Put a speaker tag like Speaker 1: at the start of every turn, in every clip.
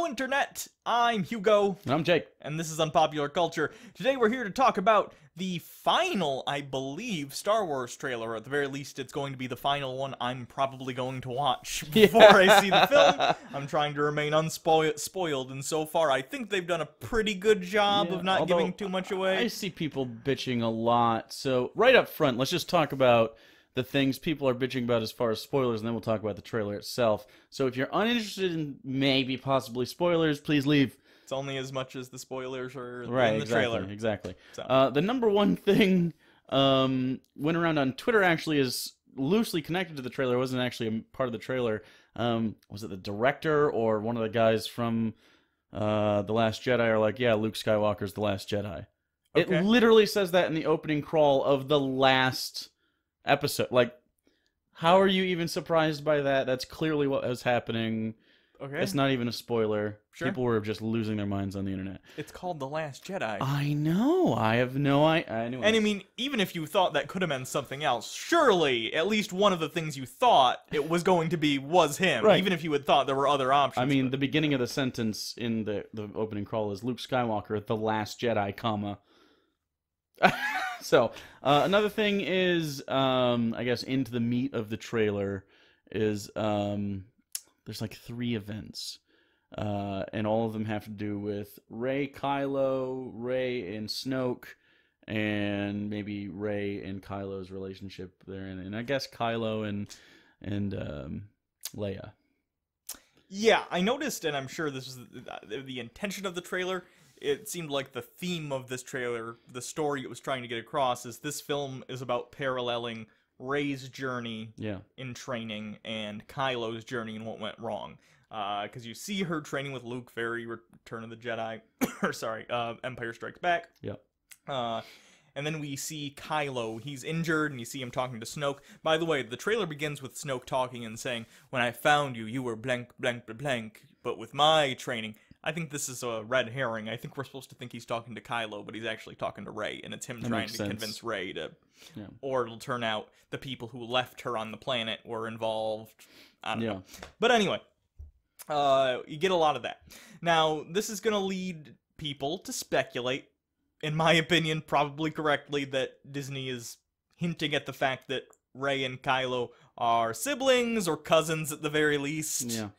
Speaker 1: Internet! I'm Hugo.
Speaker 2: And I'm Jake.
Speaker 1: And this is Unpopular Culture. Today we're here to talk about the final, I believe, Star Wars trailer. Or at the very least, it's going to be the final one I'm probably going to watch before I see the film. I'm trying to remain unspoiled, and so far I think they've done a pretty good job of not giving too much away.
Speaker 2: I see people bitching a lot. So right up front, let's just talk about the things people are bitching about as far as spoilers, and then we'll talk about the trailer itself. So if you're uninterested in maybe possibly spoilers, please leave.
Speaker 1: It's only as much as the spoilers are in the trailer.
Speaker 2: Exactly.
Speaker 1: So.
Speaker 2: The number one thing went around on Twitter actually is loosely connected to the trailer. It wasn't actually a part of the trailer. Was it the director or one of the guys from The Last Jedi are like, yeah, Luke Skywalker's The Last Jedi. Okay. It literally says that in the opening crawl of the last episode. Like, how are you even surprised by that? That's clearly what was happening.
Speaker 1: Okay.
Speaker 2: It's not even a spoiler.
Speaker 1: Sure.
Speaker 2: People were just losing their minds on the internet.
Speaker 1: It's called The Last Jedi.
Speaker 2: I know. I have no idea.
Speaker 1: And I mean, even if you thought that could have meant something else, surely at least one of the things you thought it was going to be was him.
Speaker 2: Right.
Speaker 1: Even if you had thought there were other options.
Speaker 2: I mean, the beginning of the sentence in the opening crawl is Luke Skywalker, The Last Jedi, comma. So, another thing is, I guess, into the meat of the trailer is, there's like 3 events, and all of them have to do with Rey, Kylo, Rey and Snoke, and maybe Rey and Kylo's relationship there, and I guess Kylo and Leia.
Speaker 1: Yeah, I noticed, and I'm sure this is the intention of the trailer. It seemed like the theme of this trailer, the story it was trying to get across, is this film is about paralleling Rey's journey in training and Kylo's journey and what went wrong. Because you see her training with Luke, very Return of the Jedi, or sorry, Empire Strikes Back.
Speaker 2: Yep.
Speaker 1: And then we see Kylo, he's injured, and you see him talking to Snoke. By the way, the trailer begins with Snoke talking and saying, "When I found you, you were blank, blank, blank, but with my training..." I think this is a red herring. I think we're supposed to think he's talking to Kylo, but he's actually talking to Rey, and it's him trying to convince Rey to... Yeah. Or it'll turn out the people who left her on the planet were involved. I don't know. But anyway, you get a lot of that. Now, this is going to lead people to speculate, in my opinion, probably correctly, that Disney is hinting at the fact that Rey and Kylo are siblings, or cousins at the very least.
Speaker 2: Yeah.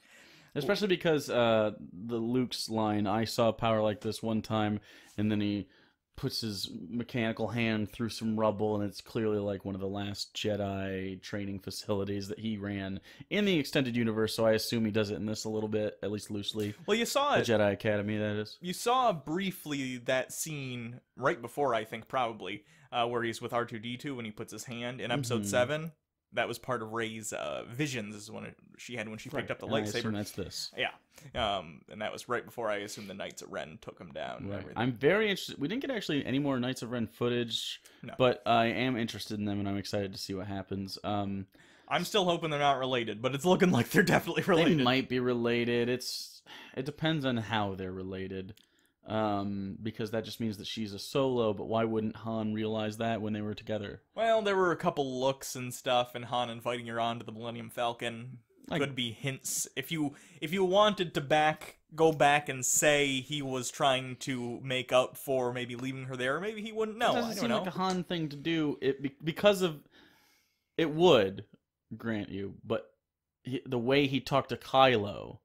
Speaker 2: Especially because the Luke's line, "I saw power like this one time," and then he puts his mechanical hand through some rubble, and it's clearly like one of the Last Jedi training facilities that he ran in the extended universe, so I assume he does it in this a little bit, at least loosely.
Speaker 1: Well, you saw
Speaker 2: the
Speaker 1: it.
Speaker 2: Jedi Academy, that is. You
Speaker 1: saw briefly that scene right before, I think, probably, where he's with R2-D2 when he puts his hand in Episode 7. That was part of Rey's visions, is when she had when she picked up the lightsaber.
Speaker 2: I assume that's this.
Speaker 1: Yeah, and that was right before I assume the Knights of Ren took him down.
Speaker 2: Right. I'm very interested. We didn't get actually any more Knights of Ren footage, but I am interested in them, and I'm excited to see what happens.
Speaker 1: I'm still hoping they're not related, but it's looking like they're definitely related.
Speaker 2: They might be related. It depends on how they're related. Because that just means that she's a Solo, but why wouldn't Han realize that when they were together?
Speaker 1: Well, there were a couple looks and stuff, and Han inviting her onto the Millennium Falcon could be hints. If you wanted to go back and say he was trying to make up for maybe leaving her there, maybe he wouldn't know.
Speaker 2: It doesn't seem like a Han thing to do. Because of it would grant you, but the way he talked to Kylo.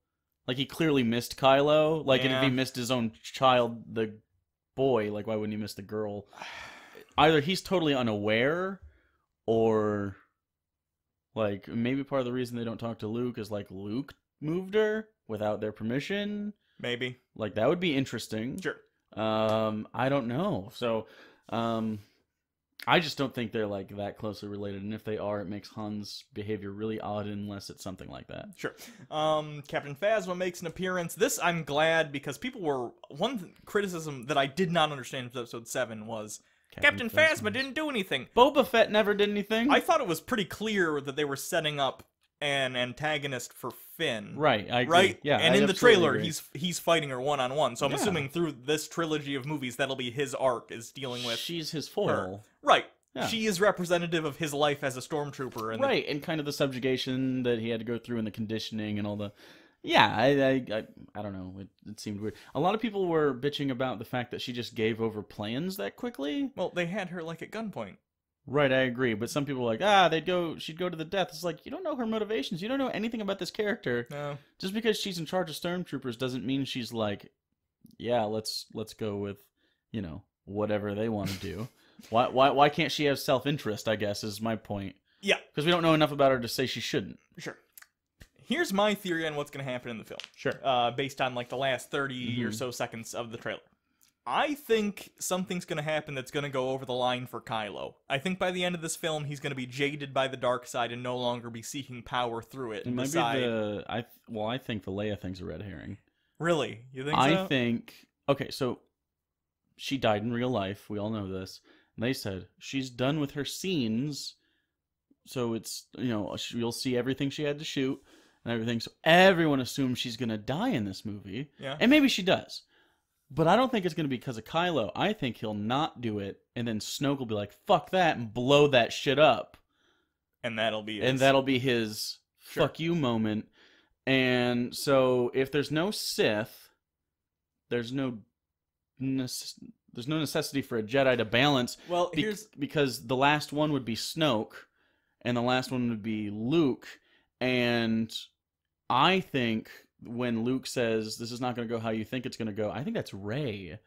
Speaker 2: Like, he clearly missed Kylo. Like, and if he missed his own child, the boy, like, why wouldn't he miss the girl? Either he's totally unaware, or, like, maybe part of the reason they don't talk to Luke is, like, Luke moved her without their permission.
Speaker 1: Maybe.
Speaker 2: Like, that would be interesting.
Speaker 1: Sure.
Speaker 2: I don't know. So, I just don't think they're, like, that closely related, and if they are, it makes Han's behavior really odd unless it's something like that.
Speaker 1: Sure. Captain Phasma makes an appearance. This, I'm glad, because people were... One criticism that I did not understand from Episode 7 was... Captain Phasma didn't do anything.
Speaker 2: Boba Fett never did anything.
Speaker 1: I thought it was pretty clear that they were setting up an antagonist for Finn.
Speaker 2: Right, I agree.
Speaker 1: Right?
Speaker 2: Yeah,
Speaker 1: and in the trailer,
Speaker 2: agree.
Speaker 1: he's fighting her one-on-one, so I'm assuming through this trilogy of movies, that'll be his arc, is dealing with...
Speaker 2: She's his foil.
Speaker 1: Her. Right. Yeah. She is representative of his life as a stormtrooper.
Speaker 2: And and kind of the subjugation that he had to go through and the conditioning and all the... Yeah, I don't know. It seemed weird. A lot of people were bitching about the fact that she just gave over plans that quickly.
Speaker 1: Well, they had her like at gunpoint.
Speaker 2: Right, I agree. But some people were like, she'd go to the death. It's like, you don't know her motivations. You don't know anything about this character.
Speaker 1: No.
Speaker 2: Just because she's in charge of stormtroopers doesn't mean she's like, yeah, let's go with, whatever they want to do. Why can't she have self-interest, I guess, is my point.
Speaker 1: Yeah.
Speaker 2: Because we don't know enough about her to say she shouldn't.
Speaker 1: Sure. Here's my theory on what's going to happen in the film.
Speaker 2: Sure.
Speaker 1: Based on like the last 30 or so seconds of the trailer. I think something's going to happen that's going to go over the line for Kylo. I think by the end of this film, he's going to be jaded by the dark side and no longer be seeking power through it.
Speaker 2: It might be I think the Leia thing's a red herring.
Speaker 1: Really? You think so?
Speaker 2: I think... Okay, so she died in real life. We all know this. And they said she's done with her scenes, so it's, you'll see everything she had to shoot and everything. So everyone assumes she's going to die in this movie.
Speaker 1: Yeah.
Speaker 2: And maybe she does. But I don't think it's going to be because of Kylo. I think he'll not do it, and then Snoke will be like, fuck that, and blow that shit up.
Speaker 1: And that'll be
Speaker 2: his fuck you moment. And so if there's no Sith, there's no necessity for a Jedi to balance.
Speaker 1: Well,
Speaker 2: because the last one would be Snoke, and the last one would be Luke, and I think when Luke says this is not going to go how you think it's going to go, I think that's Rey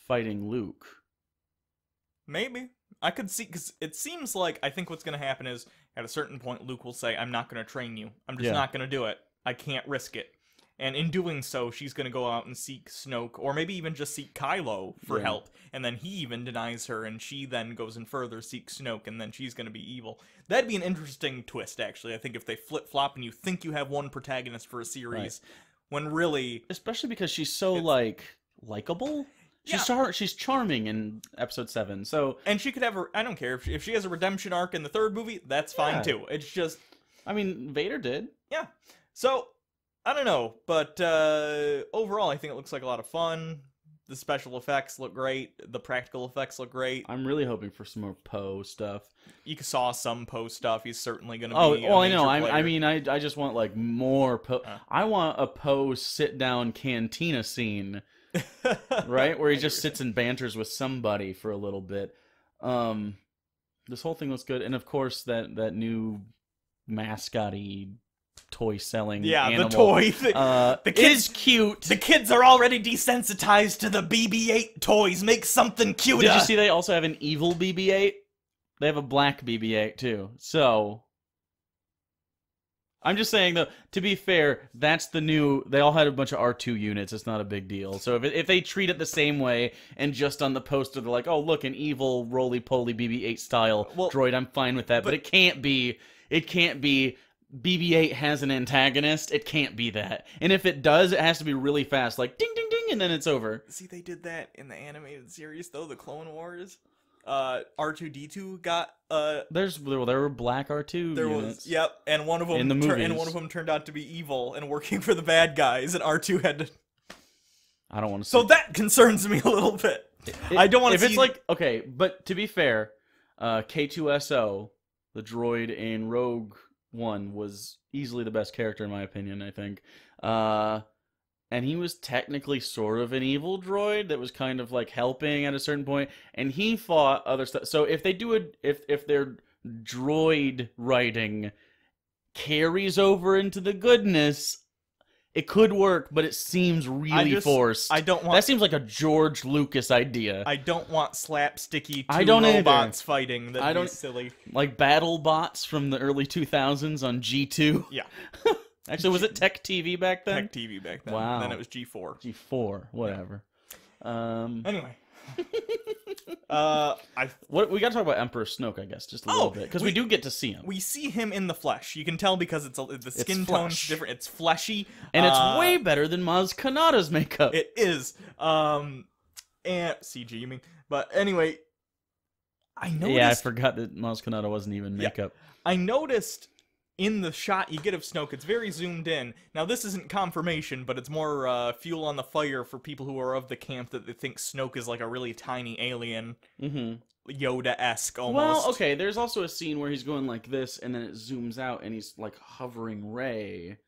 Speaker 2: fighting Luke.
Speaker 1: Maybe. I could see, because it seems like I think what's going to happen is at a certain point Luke will say, I'm not going to train you. I'm just not going to do it. I can't risk it. And in doing so, she's going to go out and seek Snoke, or maybe even just seek Kylo for help. And then he even denies her, and she then goes and further seeks Snoke, and then she's going to be evil. That'd be an interesting twist, actually. I think if they flip-flop and you think you have one protagonist for a series, when really...
Speaker 2: Especially because she's so, likable? She's charming in Episode 7, so...
Speaker 1: And she could have her... I don't care. If she has a redemption arc in the third movie, that's fine, too. It's just...
Speaker 2: I mean, Vader did.
Speaker 1: Yeah. So... I don't know, but overall I think it looks like a lot of fun. The special effects look great. The practical effects look great.
Speaker 2: I'm really hoping for some more Poe stuff.
Speaker 1: You saw some Poe stuff. He's certainly going to be
Speaker 2: I know. I mean, I just want, more Poe. I want a Poe sit-down cantina scene, right? Where he just sits and banters with somebody for a little bit. This whole thing looks good. And, of course, that new mascot-y toy selling animal.
Speaker 1: The toy.
Speaker 2: The kid's cute.
Speaker 1: The kids are already desensitized to the BB-8 toys. Make something cuter.
Speaker 2: Did you see they also have an evil BB-8? They have a black BB-8 too. So I'm just saying though, to be fair, that's the new... They all had a bunch of R2 units. It's not a big deal. So if they treat it the same way and just on the poster they're like, oh look, an evil roly-poly BB-8 style droid, I'm fine with that. But it can't be BB-8 has an antagonist. It can't be that. And if it does, it has to be really fast, like ding, ding, ding, and then it's over.
Speaker 1: See, they did that in the animated series, though, the Clone Wars. R2-D2 got
Speaker 2: there were black R2 units.
Speaker 1: And one of them
Speaker 2: in the movies.
Speaker 1: And one of them turned out to be evil and working for the bad guys, and R2 had to...
Speaker 2: I don't want to see...
Speaker 1: So that concerns me a little bit. I don't want to see...
Speaker 2: If it's like... Okay, but to be fair, K2SO, the droid in Rogue One, was easily the best character in my opinion, I think. And he was technically sort of an evil droid that was kind of like helping at a certain point, and he fought other stuff. So if they do it, if their droid writing carries over into the goodness, it could work, but it seems really forced.
Speaker 1: I don't want...
Speaker 2: That seems like a George Lucas idea.
Speaker 1: I don't want slapsticky robots fighting. That'd be silly.
Speaker 2: Like battle bots from the early 2000s on G2.
Speaker 1: Yeah.
Speaker 2: Actually, was it Tech TV back then?
Speaker 1: Tech TV back then.
Speaker 2: Wow.
Speaker 1: And then it was G4.
Speaker 2: G4, whatever.
Speaker 1: Anyway.
Speaker 2: We got to talk about Emperor Snoke, I guess, just a little bit, because we do get to see him.
Speaker 1: We see him in the flesh. You can tell because the skin tone's different. It's fleshy,
Speaker 2: and it's way better than Maz Kanata's makeup.
Speaker 1: It is. And CG, you mean? But anyway, I noticed.
Speaker 2: Yeah, I forgot that Maz Kanata wasn't even makeup.
Speaker 1: I noticed. In the shot you get of Snoke, it's very zoomed in. Now, this isn't confirmation, but it's more fuel on the fire for people who are of the camp that they think Snoke is like a really tiny alien, Yoda-esque almost.
Speaker 2: Well, okay, there's also a scene where he's going like this, and then it zooms out, and he's like hovering Rey.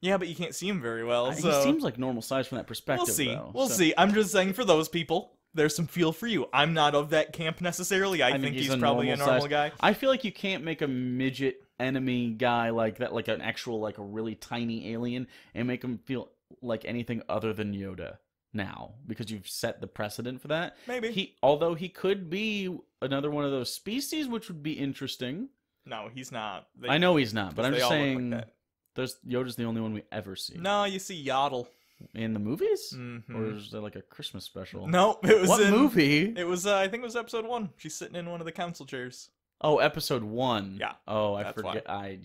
Speaker 1: Yeah, but you can't see him very well,
Speaker 2: He
Speaker 1: so...
Speaker 2: seems like normal size from that perspective,
Speaker 1: We'll see.
Speaker 2: though.
Speaker 1: We'll see. I'm just saying, for those people, there's some feel for you. I'm not of that camp necessarily. I think he's probably a normal guy.
Speaker 2: I feel like you can't make a midget enemy guy like that, like an actual, like a really tiny alien, and make him feel like anything other than Yoda now, because you've set the precedent for that.
Speaker 1: Maybe.
Speaker 2: Although he could be another one of those species, which would be interesting.
Speaker 1: No, he's not.
Speaker 2: I know he's not, but I'm just saying...
Speaker 1: Like
Speaker 2: Yoda's the only one we ever see.
Speaker 1: No, you see Yaddle.
Speaker 2: In the movies?
Speaker 1: Mm-hmm.
Speaker 2: Or is there like a Christmas special?
Speaker 1: No, it was
Speaker 2: What movie?
Speaker 1: It was, I think it was episode 1. She's sitting in one of the council chairs.
Speaker 2: Oh, episode 1.
Speaker 1: Yeah.
Speaker 2: Oh, I forget. No.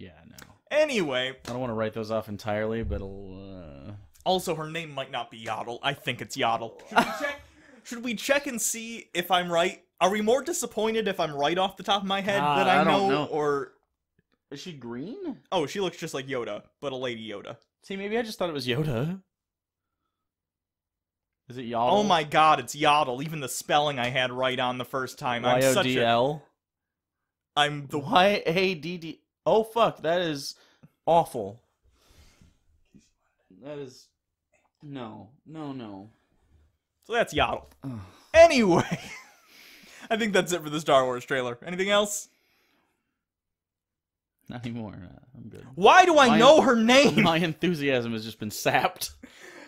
Speaker 1: Anyway.
Speaker 2: I don't want to write those off entirely, but
Speaker 1: Also, her name might not be Yaddle. I think it's Yaddle. Should we check and see if I'm right? Are we more disappointed if I'm right off the top of my head that I know, or...
Speaker 2: Is she green?
Speaker 1: Oh, she looks just like Yoda, but a lady Yoda.
Speaker 2: See, maybe I just thought it was Yoda. Is it Yaddle?
Speaker 1: Oh my god, it's Yaddle. Even the spelling I had right on the first time.
Speaker 2: Y-O-D-L?
Speaker 1: I'm the...
Speaker 2: Y-A-D-D... Oh, fuck, that is awful. That is... No.
Speaker 1: So that's Yaddle. Anyway. I think that's it for the Star Wars trailer. Anything else?
Speaker 2: Not anymore. I'm good.
Speaker 1: Why do I know her name?
Speaker 2: My enthusiasm has just been sapped.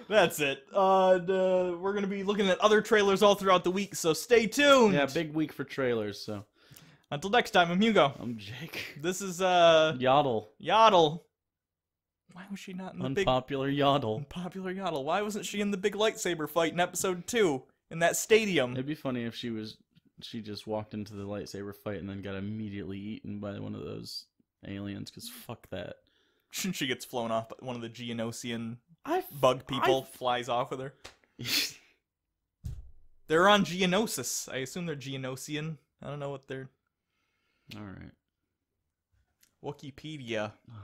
Speaker 1: That's it. We're going to be looking at other trailers all throughout the week, so stay tuned.
Speaker 2: Yeah, big week for trailers, so.
Speaker 1: Until next time, I'm Hugo.
Speaker 2: I'm Jake.
Speaker 1: This is,
Speaker 2: Yaddle.
Speaker 1: Why was she not in the
Speaker 2: Unpopular Yaddle.
Speaker 1: Unpopular Yaddle. Why wasn't she in the big lightsaber fight in episode 2? In that stadium?
Speaker 2: It'd be funny if she just walked into the lightsaber fight and then got immediately eaten by one of those aliens, because fuck that.
Speaker 1: She gets flown off by one of the Geonosian bug people, flies off with her. They're on Geonosis. I assume they're Geonosian. I don't know what they're...
Speaker 2: Alright.
Speaker 1: Wikipedia.
Speaker 2: Oh.